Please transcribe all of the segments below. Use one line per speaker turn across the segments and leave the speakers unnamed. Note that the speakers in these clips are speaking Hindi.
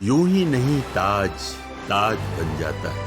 यूं ही नहीं ताज ताज बन जाता है।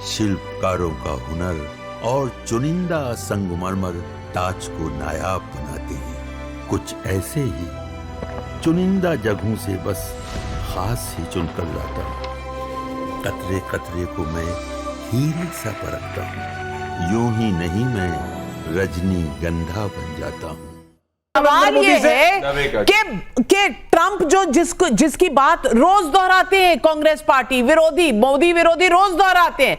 शिल्पकारों का हुनर और चुनिंदा संगमरमर ताज को नायाब बनाते हैं। कुछ ऐसे ही चुनिंदा जगहों से बस खास ही चुनकर लाता हूँ। कतरे कतरे को मैं हीरे सा परखता हूँ। यूं ही नहीं मैं रजनीगंधा बन जाता हूँ।
सवाल ये है कि ट्रंप जो जिसकी बात रोज दोहराते हैं कांग्रेस पार्टी विरोधी, मोदी विरोधी रोज दोहराते हैं,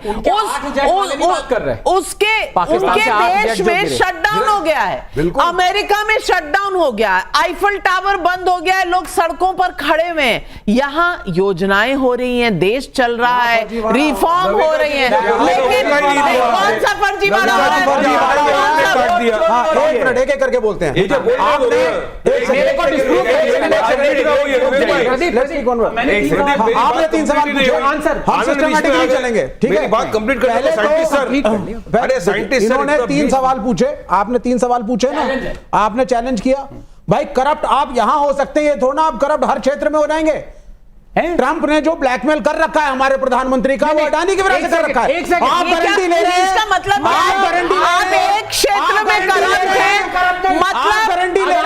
उनके देश में शटडाउन हो गया है, अमेरिका में शटडाउन हो गया है, आईफल टावर बंद हो गया है, लोग सड़कों पर खड़े हुए हैं। यहाँ योजनाएं हो रही हैं, देश चल रहा है, रिफॉर्म हो रही हैं, लेकिन कौन सा फर्जीवाड़ा हो रहा है?
एक करके बोलते हैं। आपने तीन सवाल पूछे, आंसर हम सिस्टमैटिकली चलेंगे, ठीक है?
बात कंप्लीट कर लो साइंटिस्ट। अरे साइंटिस्ट
इन्होंने 3 सवाल पूछे, आपने 3 सवाल पूछे ना, आपने चैलेंज किया। भाई करप्ट आप यहां हो सकते हैं, ये थोड़ा आप करप्ट हर क्षेत्र में हो जाएंगे। ट्रंप ने जो ब्लैकमेल कर रखा है हमारे प्रधानमंत्री का, वो अडानी की वजह से कर रखा है। आप गारंटी ले रहे हैं,
इसका मतलब आप एक क्षेत्र में करप्ट हैं, मतलब
गारंटी ले रहे हैं।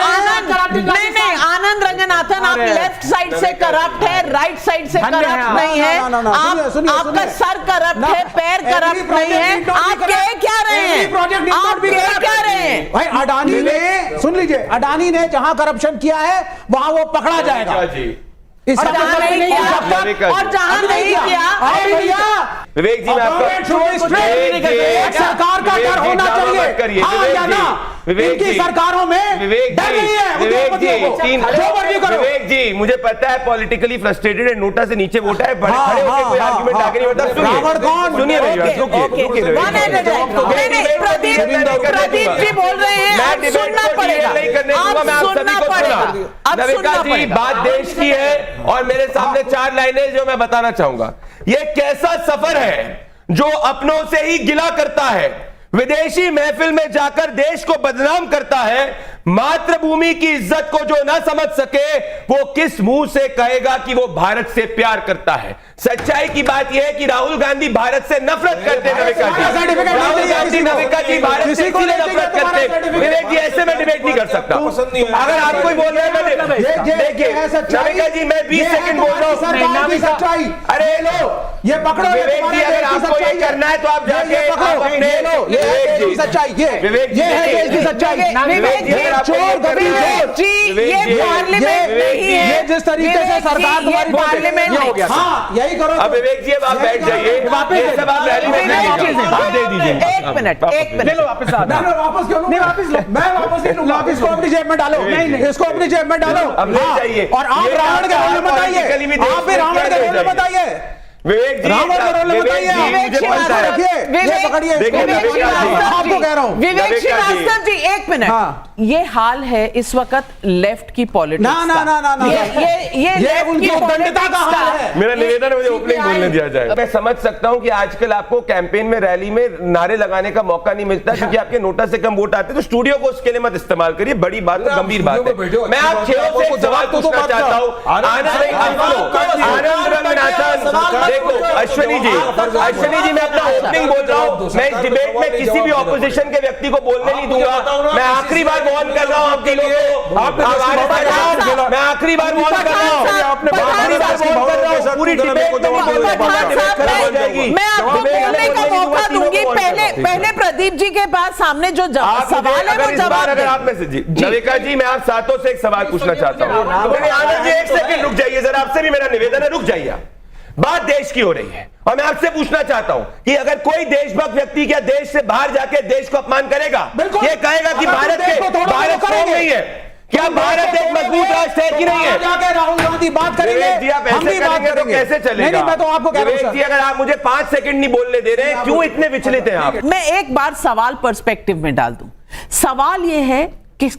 नहीं, आनंद रंगनाथन, आप लेफ्ट साइड से करप्ट है, राइट साइड से करप्ट नहीं है, आपका सर करप्ट है, पैर करप्ट नहीं है, आप कह क्या रहे हैं? आप कह क्या रहे हैं?
भाई अडानी ने, सुन लीजिए, अडानी ने जहां करप्शन किया है वहां वो पकड़ा जाएगा।
और जहां नहीं किया,
विवेक जी,
सरकार का डर होना चाहिए, हाँ या ना? इनकी सरकारों में डर नहीं है।
विवेक जी, मुझे पता है पॉलिटिकली फ्रस्ट्रेटेड है, नोटा से नीचे वोटा है, बड़े खड़े होकर कोई आर्गुमेंट आगे नहीं बढ़ता। सुनिए
प्रदीप जी बोल रहे हैं, आप सुनना पड़ेगा, आप सुनना पड़ेगा।
नविका जी, बात देश की है और मेरे सामने 4 लाइनें जो मैं बताना चाहूंगा। ये कैसा सफर है जो अपनों से ही गिला करता है, विदेशी महफिल में जाकर देश को बदनाम करता है, मातृभूमि की इज्जत को जो ना समझ सके वो किस मुंह से कहेगा कि वो भारत से प्यार करता है। सच्चाई की बात यह है कि राहुल गांधी भारत से नफरत करते हैं। राहुल गांधी, नविका जी, भारत से नफरत करते हैं। विवेक जी, ऐसे में डिबेट नहीं कर सकता। अगर आप कोई बोल रहे हैं, देखिए नविका जी, मैं 20 सेकंड बोल रहा हूं। अरे लो, ये पकड़ो विवेक जी, अगर आपको ये करना है तो आप जाके
सच्चाई, ये है देश की सच्चाई। ये जिस तरीके से सरकार तुम्हारी
पार्लियामेंट
हो गया, हाँ यही करो।
अब विवेक जी, अब आप बैठ जाइए,
एक मिनट ले लो वापस।
वापस क्यों लूं? मैं वापस नहीं लूंगा। इसको अपनी जेब में डालो, इसको अपनी जेब में डालो।
अब ले जाइए।
और आप रावण के रोल में बताइए, आप भी रावण के रोल में बताइए।
विवेक जी,
मुझे पता है,
पकड़िए, आपको कह रहा हूं।
विवेक श्रीवास्तव जी, 1 मिनट। ये हाल है इस वक्त लेफ्ट की पॉलिटिक्स
ना, ये उनकी उद्दंडता का हाल है।
मेरा निवेदन है, मुझे ओपनिंग बोलने दिया जाए। मैं समझ सकता हूं कि आजकल आपको कैंपेन में, रैली में नारे लगाने का मौका नहीं मिलता क्योंकि आपके नोटा से कम वोट आते, तो स्टूडियो को उसके लिए मत इस्तेमाल करिए। बड़ी बात है, गंभीर बात है। मैं आप 6 से सवाल पूछना चाहता हूं। आनंद रंगनाथन, देखो अश्विनी जी, मैं अपना ओपनिंग बोल रहा हूं। मैं इस डिबेट में किसी भी ऑपोजिशन के व्यक्ति को बोलने नहीं दूंगा। मैं आखिरी बार वार्न कर रहा हूं आपके लोगों को, मैं आखिरी बार वार्न कर रहा हूं। पूरी डिबेट में खराब हो जाएगी।
मैं आपको बोलने का मौका दूंगी। पहले प्रदीप जी के पास सामने जो सवाल है वो जवाब।
अगर आप में से जी, नविका जी, मैं आप सातों से एक सवाल पूछना चाहता हूं। आनंद जी, 1 सेकंड रुक जाइए जरा, आपसे भी मेरा निवेदन है, रुक जाइए। बात देश की हो रही है और मैं आपसे पूछना चाहता हूं कि अगर कोई देशभक्त व्यक्ति क्या देश से बाहर जाके देश को अपमान करेगा, ये कहेगा कि भारत स्ट्रांग नहीं है, क्या भारत एक मजबूत राष्ट्र है कि नहीं है?
राहुल गांधी बात करेंगे, हम भी बात करेंगे,
तो कैसे चलेगा?
मैं तो आपको कह रहा हूं,
अगर आप मुझे 5 सेकंड नहीं बोलने दे रहे हैं, क्यों इतने विचलित हैं आप?
मैं एक बार सवाल पर्सपेक्टिव में डाल दूं। सवाल यह है कि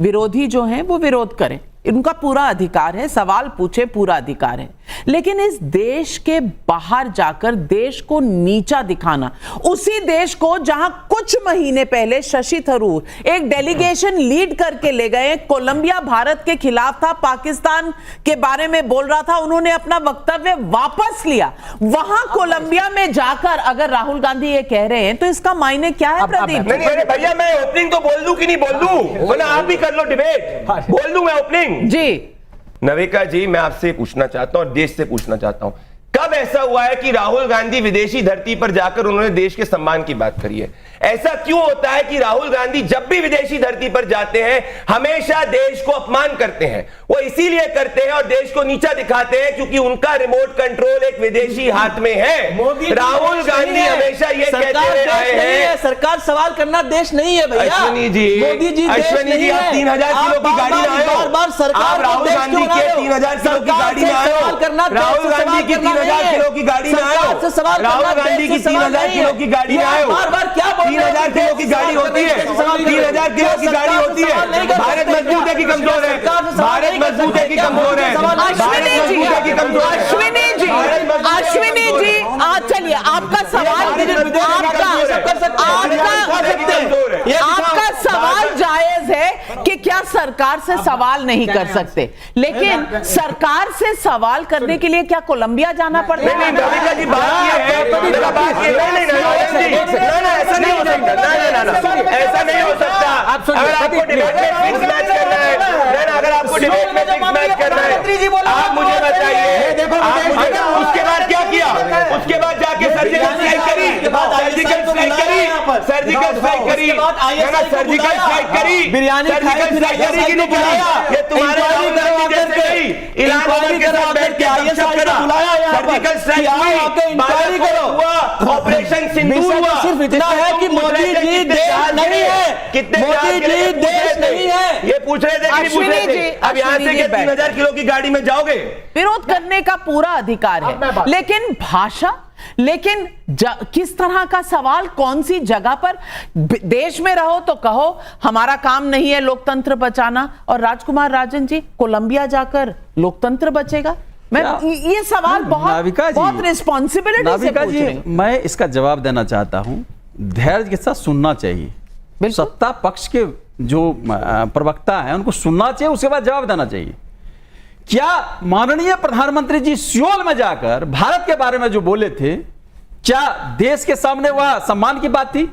विरोधी जो हैं वो विरोध करें, इनका पूरा अधिकार है, सवाल पूछे, पूरा अधिकार है। लेकिन इस देश के बाहर जाकर देश को नीचा दिखाना, उसी देश को जहां कुछ महीने पहले शशि थरूर एक डेलीगेशन लीड करके ले गए, कोलंबिया भारत के खिलाफ था, पाकिस्तान के बारे में बोल रहा था, उन्होंने अपना वक्तव्य वापस लिया। वहां कोलंबिया में जाकर अगर राहुल गांधी ये कह रहे हैं तो इसका मायने क्या है प्रदीप?
नहीं भैया, मैं ओपनिंग तो बोल दूं कि नहीं बोल दूं, बोला आप भी कर लो डिबेट, बोल दूं मैं ओपनिंग
जी।
नविका जी, मैं आपसे पूछना चाहता हूं और देश से पूछना चाहता हूं, कब ऐसा हुआ है कि राहुल गांधी विदेशी धरती पर जाकर उन्होंने देश के सम्मान की बात करी है? ऐसा क्यों होता है कि राहुल गांधी जब भी विदेशी धरती पर जाते हैं हमेशा देश को अपमान करते हैं? वो इसीलिए करते हैं और देश को नीचा दिखाते हैं क्योंकि उनका रिमोट कंट्रोल एक विदेशी हाथ में है। राहुल गांधी हमेशा ये कहते रहे हैं,
सरकार सवाल करना देश नहीं है भैया।
अश्विनी जी,
मोदी जी,
अश्विनी जी, आप 3000 किलो की गाड़ी में आए हो, आप राहुल गांधी के 3000 किलो की गाड़ी में आए हो, राहुल गांधी की 3000 किलो की गाड़ी में आए हो, राहुल गांधी की 3000 किलो की गाड़ी में आए हो, 3000 किलो की गाड़ी होती है, 3000 किलो की गाड़ी होती है। भारत मजबूत है कि कमजोर है? भारत मजबूत है कि कमजोर है?
अश्विनी जी, अश्विनी जी, चलिए आपका सवाल, आपका सवाल जायज है कि क्या सरकार से सवाल नहीं कर सकते, लेकिन सरकार से सवाल करने के लिए क्या कोलंबिया जाना पड़ता है?
नहीं, नविका जी, बात ये है, ऐसा नहीं हो सकता, ऐसा नहीं हो सकता। अगर आपको डिबेट में फिक्स मैच करना है, अगर आपको डिबेट में फिक्स मैच करना है, आप मुझे बताइए, उसके बाद क्या किया? उसके बाद जाके सर्जिकल स्ट्राइक करी, सर्जिकल स्ट्राइक करी, सर्जिकल स्ट्राइक करी, सर्जिकल स्ट्राइक करी, सर्जिकल स्ट्राइक करी कि नहीं करी? ये तुम्हारे राहुल गांधी जैसे नहीं, इलान उमर के साथ बैठ के गपशप करा, सर्जिकल स्ट्राइक हुई, इंक्वायरी करो, हुआ ऑपरेशन सिंदूर हुआ।
सिर्फ इतना है कि मोदी जी देश नहीं है,
कितने
मोदी जी देश नहीं है,
ये पूछ रहे थे कि नहीं पूछ रहे थे? अब यहाँ से 3000 किलो की गाड़ी में जाओगे?
विरोध करने का पूरा अधिकार है, लेकिन भाषा, लेकिन किस तरह का सवाल, कौन सी जगह पर? देश में रहो तो कहो हमारा काम नहीं है लोकतंत्र बचाना, और राजकुमार राजन जी कोलंबिया जाकर लोकतंत्र बचेगा? मैं ये सवाल बहुत रिस्पॉन्सिबिलिटी से पूछ रही हूं।
मैं इसका जवाब देना चाहता हूं, धैर्य के साथ सुनना चाहिए। सत्ता पक्ष के जो प्रवक्ता हैं उनको सुनना चाहिए, उसके बाद जवाब देना चाहिए। क्या माननीय प्रधानमंत्री जी सियोल में जाकर भारत के बारे में जो बोले थे, क्या देश के सामने वह सम्मान की बात थी?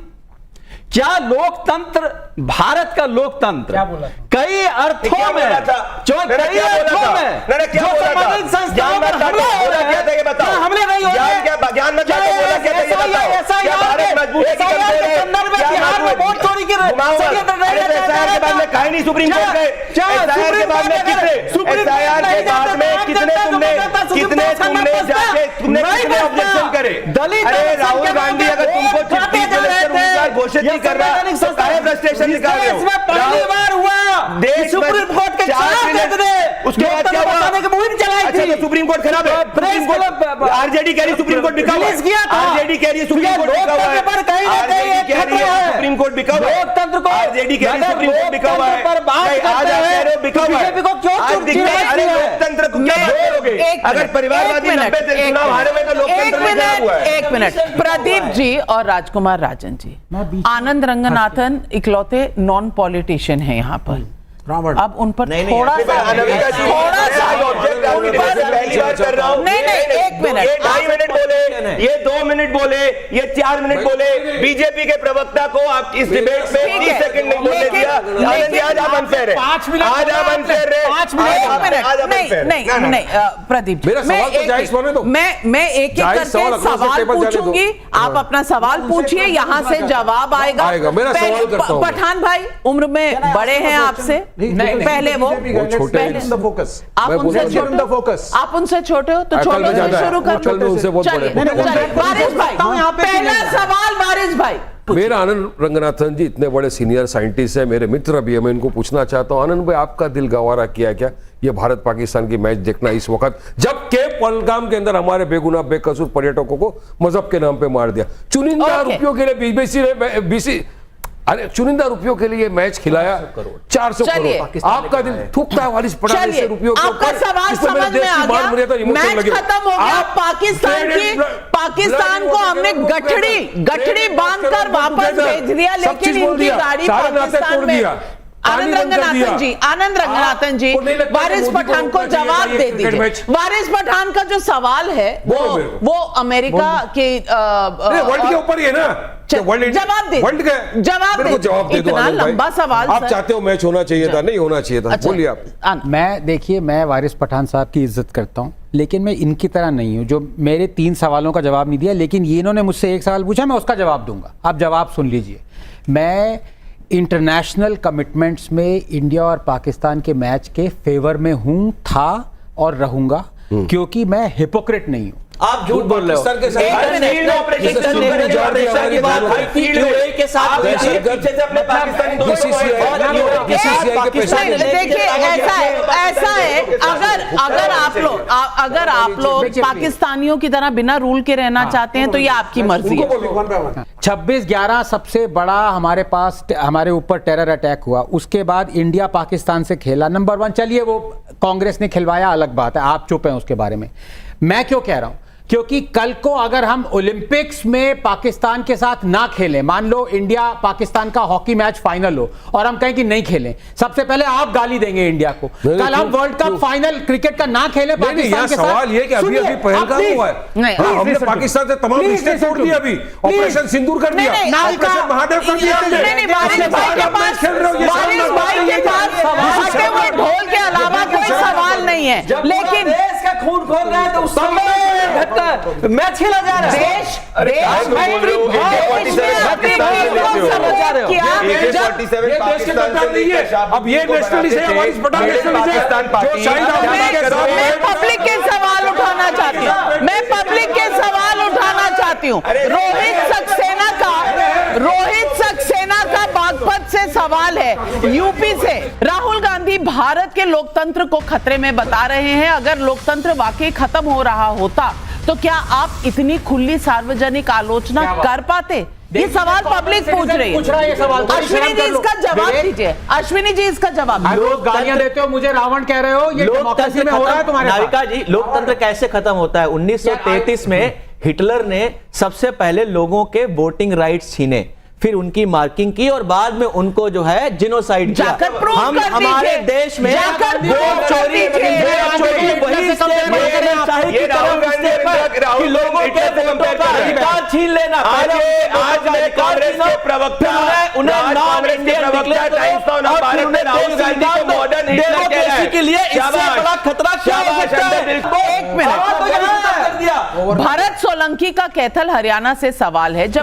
क्या लोकतंत्र, भारत का लोकतंत्र कई अर्थों में, जो कई अर्थों में जो संबंधित संस्थाओं पर हमला हो रहा है, हमले नहीं हो रहे,
ज्ञान में क्या बोला, क्या बताओ? भारत मजबूत है कि कमजोर है?
बिहार में वोट चोरी की
एसआईआर के बाद में काहे नहीं सुप्रीम कोर्ट गए? एसआईआर के बाद में कितने तुमने जाके कितने ऑब्जेक्शन करे? अरे राहुल गांधी अगर तुमको चिट्ठी घोषित नहीं कर रहा तो काहे फ्रस्ट्रेशन निकाल रहे हो?
पहली बार हुआ
देश
सुप्रीम कोर्ट के
उसके बाद क्या हुआ? अच्छा, तो सुप्रीम कोर्ट खराब है? सुप्रीम कोर्ट, आरजेडी कह रही सुप्रीम कोर्ट बिका हुआ है, आरजेडी कह रही सुप्रीम कोर्ट बिका हुआ है, आरजेडी कह रही है सुप्रीम कोर्ट बिका हुआ है,
लोकतंत्र को,
आरजेडी कह रही सुप्रीम कोर्ट बिका हुआ है, आज आप कह रहे हो बिका हुआ है, आज दिखता है। अरे लोकतंत्र को क्या करोगे? अगर परिवारवादी 90 से चुनाव हारे में तो लोकतंत्र में क्या हुआ है?
एक मिनट, प्रदीप जी और राजकुमार राजन जी, आनंद रंगनाथन इकलौते नॉन पॉलिटिशियन है यहाँ पर, अब उन पर थोड़ा सा
पहली बार कर रहा हूं।
नहीं, एक मिनट,
ये 2.5 मिनट बोले, ये 2 मिनट बोले, ये 4 मिनट बोले, बीजेपी के प्रवक्ता को आप इस डिबेट में 30 सेकंड नहीं बोलने दिया। आज आप अनफेयर है, आज आप अनफेयर है,
5 मिनट, नहीं प्रदीप जी, मैं एक एक करके सवाल पूछूंगी, आप अपना सवाल पूछिए, यहाँ से जवाब आएगा। पठान भाई उम्र में बड़े हैं आपसे, पहले वो छोटे हैं, आप उनसे छोटे हो तो छोटे से शुरू कर लो। चलिए बारिश भाई, पहला सवाल बारिश भाई।
मेरा आनंद रंगनाथन जी इतने बड़े सीनियर साइंटिस्ट है, मेरे मित्र भी है, मैं इनको पूछना चाहता हूं, आनंद भाई आपका दिल गवारा किया क्या ये भारत पाकिस्तान की मैच देखना इस वक्त, जबकि पहलगाम के अंदर हमारे बेगुनाह बेकसूर पर्यटकों को मजहब के नाम पे मार दिया, चुनिंदा रुपयों के लिए बीसी अरे चुनिंदा रुपयों के लिए मैच खिलाया 400
चलिए।
करोड़। आपका दिल थूकता है वारिस पठान
चलिए,
से रुपयों के
आपका
ऊपर,
सवाल
जिसमें मेरे
समझ
देश
में
की
आ
मान मर्यादा
गया।
इमोशन
मैच
लगे।
खत्म हो गया।
आप
पाकिस्तान को हमने गठड़ी बांधकर वापस भेज दिया, लेकिन इनकी गाड़ी पाकिस्तान में। आनंद रंगनाथन जी वारिस पठान को जवाब दे दीजिए। वारिस पठान का जो सवाल है वो अमेरिका के
वर्ल्ड के ऊपर ही है ना।
जवाब दे,
वर्ल्ड के
जवाब
मेरे को जवाब दे दो।
इतना
आनंद भाई,
लंबा सवाल
आप
सर।
चाहते हो मैच होना चाहिए था, नहीं होना चाहिए था, बोलिए आप।
मैं देखिए, मैं वारिस पठान साहब की इज्जत करता हूं, लेकिन मैं इनकी तरह नहीं हूं जो मेरे 3 सवालों का जवाब नहीं दिया, लेकिन ये इन्होंने मुझसे एक सवाल पूछा, मैं उसका जवाब दूंगा। आप जवाब सुन लीजिए। मैं इंटरनेशनल कमिटमेंट्स में इंडिया और पाकिस्तान के मैच के फेवर में हूं, था और रहूंगा, क्योंकि मैं हिपोक्रेट नहीं हूं।
आप झूठ बोल रहे हो।
देखिए ऐसा है, अगर आप लोग पाकिस्तानियों की तरह बिना रूल के रहना चाहते हैं तो ये आपकी मर्जी है।
26/11 सबसे बड़ा हमारे पास हमारे ऊपर टेरर अटैक हुआ, उसके बाद इंडिया पाकिस्तान से खेला नंबर 1। चलिए वो कांग्रेस ने खिलवाया, अलग बात है, आप चुप हैं उसके बारे में। मैं क्यों कह रहा हूं? क्योंकि कल को अगर हम ओलंपिक्स में पाकिस्तान के साथ ना खेलें, मान लो इंडिया पाकिस्तान का हॉकी मैच फाइनल हो और हम कहें कि नहीं खेलें, सबसे पहले आप गाली देंगे इंडिया को। कल हम वर्ल्ड कप फाइनल क्रिकेट का ना खेलें पाकिस्तान के साथ।
सवाल ये कि अभी पहलगाम हुआ है, हमने पाकिस्तान से तमाम रिश्ते तोड़ दिए, अभी ऑपरेशन सिंदूर कर दिया, ऑपरेशन महादेव कर दिया हमने।
ढोल के अलावा कोई सवाल नहीं है, लेकिन
देश का खून खोल रहा है तो उस समय मैच खेला जा रहा है।
अब ये नेशनलिस्ट है, वारिस पठान नेशनलिस्ट है, जो शाहिद
मैं पब्लिक के सवाल उठाना चाहती हूँ, मैं पब्लिक के सवाल उठाना चाहती हूँ। रोहित सक्सेना का बागपत से सवाल है, यूपी से। राहुल गांधी भारत के लोकतंत्र को खतरे में बता रहे हैं। अगर लोकतंत्र वाकई खत्म हो रहा होता तो क्या आप इतनी खुली सार्वजनिक आलोचना कर पाते? ये सवाल पब्लिक पूछ रही है। अश्विनी जी इसका जवाब दीजिए। अश्विनी जी इसका जवाब।
लोग गालियां देते हो, मुझे रावण कह रहे हो, ये डेमोक्रेसी में हो रहा है तुम्हारे साथ।
नाविका जी, लोकतंत्र कैसे खत्म होता है? 1933 में हिटलर ने सबसे पहले लोगों के वोटिंग राइट्स छीने, फिर उनकी मार्किंग की और बाद में उनको जो है जिनोसाइड किया। हम हमारे देश में वोट चोरी लोगों के वोटों का अधिकार छीन लेना। आज कांग्रेस के प्रवक्ता उन्हें नाम के लिए इससे बड़ा खतरा क्या हो सकता है?
एक मिनट। भरत सोलंकी का कैथल हरियाणा से सवाल है। जब